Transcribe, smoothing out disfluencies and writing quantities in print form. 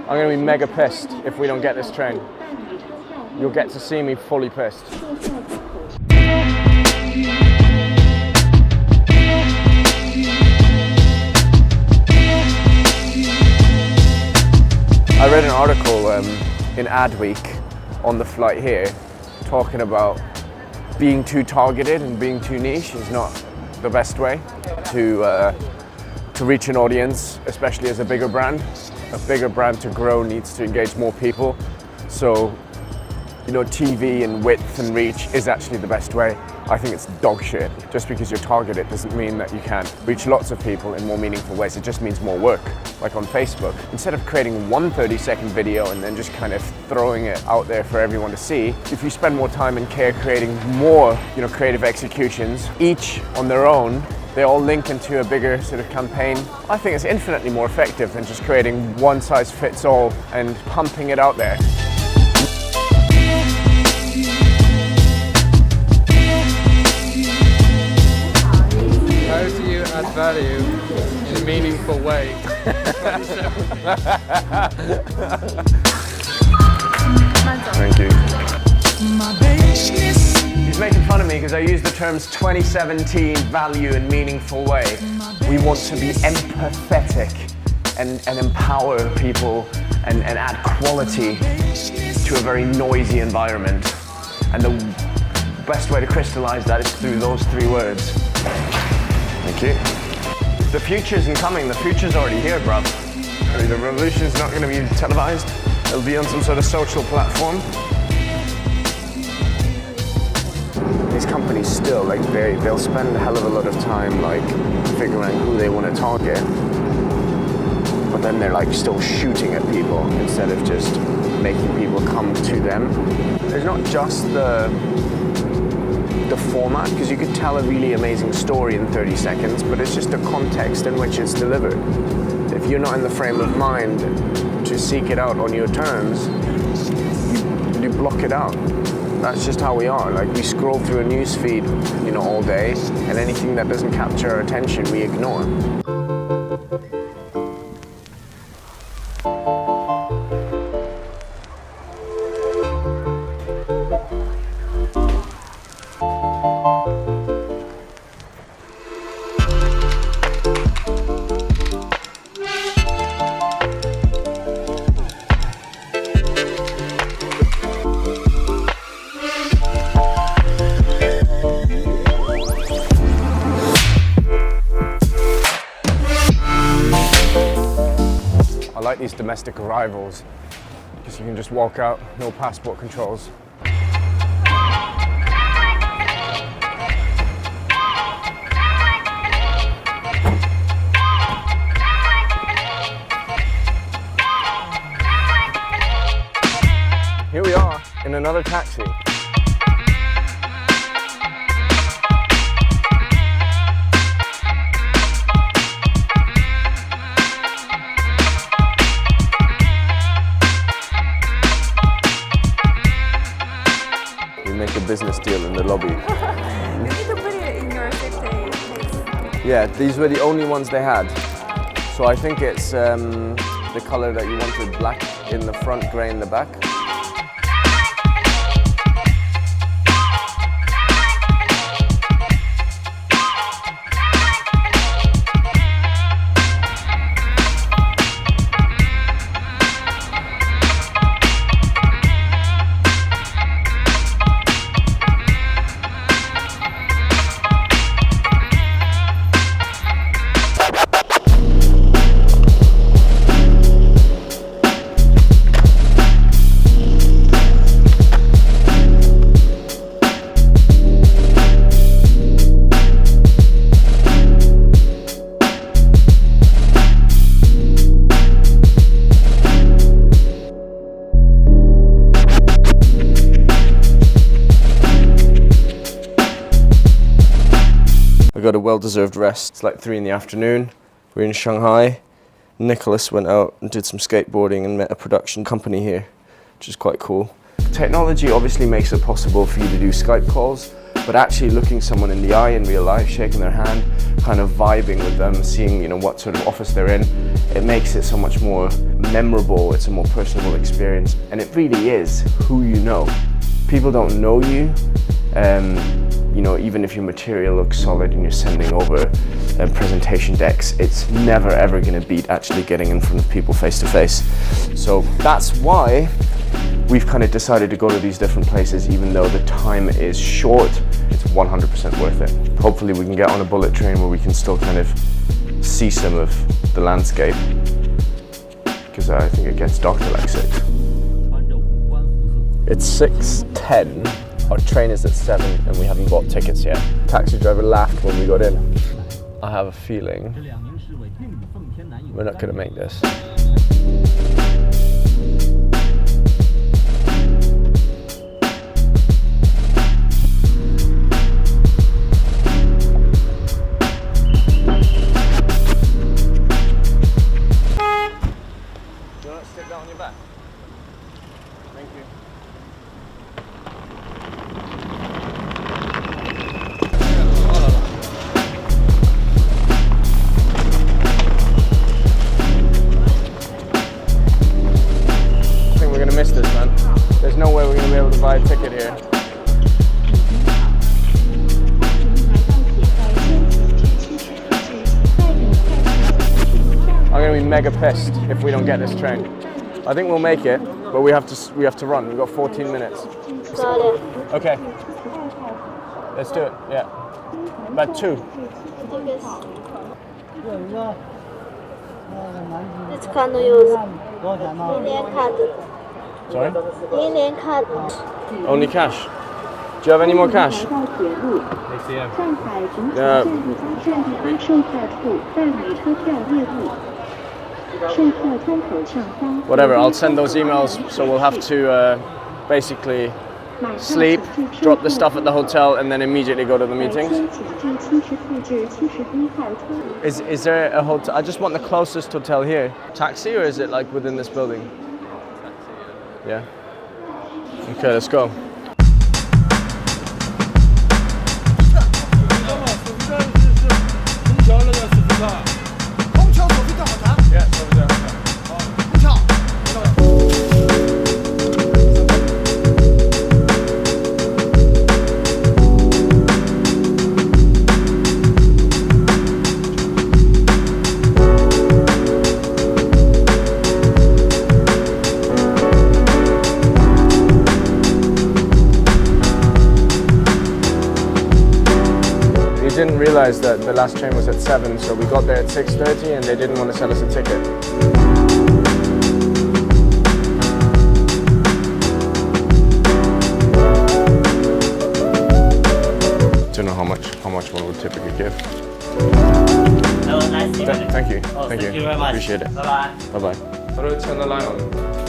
I'm going to be mega pissed if we don't get this train. You'll get to see me fully pissed. I read an article in Adweek on the flight here talking about being too targeted and being too niche is not the best way to reach an audience, especially as a bigger brand. A bigger brand to grow needs to engage more people. So, you know, TV and width and reach is actually the best way. I think it's dog shit. Just because you're targeted doesn't mean that you can't reach lots of people in more meaningful ways. It just means more work. Like on Facebook, instead of creating one 30-second video and then just kind of throwing it out there for everyone to see, if you spend more time and care creating more, you know, creative executions, each on their own, they all link into a bigger sort of campaign. I think it's infinitely more effective than just creating one size fits all and pumping it out there. How do you add value in a meaningful way? Thank you. He's making fun of me because I use the terms 2017 value in meaningful way. We want to be empathetic and empower people and add quality to a very noisy environment. And the best way to crystallize that is through those three words. Thank you. The future isn't coming, the future's already here, bruv. I mean, the revolution's not going to be televised. It'll be on some sort of social platform. These companies still, like, they'll spend a hell of a lot of time, like, figuring who they want to target. But then they're, like, still shooting at people instead of just making people come to them. There's not just the format, because you could tell a really amazing story in 30 seconds, but it's just the context in which it's delivered. If you're not in the frame of mind to seek it out on your terms, you block it out. That's just how we are. Like, we scroll through a news feed, you know, all day, and anything that doesn't capture our attention, we ignore. I like these domestic arrivals because you can just walk out, no passport controls. Here we are in another taxi. Make a business deal in the lobby. You need to put it in your safety case. Yeah, these were the only ones they had. So I think it's the color that you wanted, black in the front, grey in the back. I got a well-deserved rest. It's like 3 in the afternoon. We're in Shanghai. Nicholas went out and did some skateboarding and met a production company here, which is quite cool. Technology obviously makes it possible for you to do Skype calls, but actually looking someone in the eye in real life, shaking their hand, kind of vibing with them, seeing, you know, what sort of office they're in, it makes it so much more memorable. It's a more personable experience, and it really is who you know. People don't know you, you know, even if your material looks solid and you're sending over presentation decks, it's never ever going to beat actually getting in front of people face to face. So that's why we've kind of decided to go to these different places. Even though the time is short, it's 100% worth it. Hopefully we can get on a bullet train where we can still kind of see some of the landscape, because I think it gets dark at like 6. It's 6:10. Our train is at 7 and we haven't bought tickets yet. Taxi driver laughed when we got in. I have a feeling we're not going to make this. Do you want to sit down on your back? Thank you. Miss this, man. There's no way we're going to be able to buy a ticket here. I'm going to be mega pissed if we don't get this train. I think we'll make it, but we have to run. We've got 14 minutes. Okay. Let's do it. Yeah. About 2. It's can use Indian card. Sorry? Indian card. Only cash. Do you have any more cash? Whatever, I'll send those emails, so we'll have to basically sleep, drop the stuff at the hotel, and then immediately go to the meetings. Is there a hotel? I just want the closest hotel here. Taxi, or is it like within this building? Yeah. Okay, let's go. Didn't realize that the last train was at 7, so we got there at 6:30 and they didn't want to sell us a ticket. Don't know how much one would typically give. Have a nice day. Thank you. Oh, Thank you very much. Appreciate it. Bye bye. Bye bye. How do I turn the light on?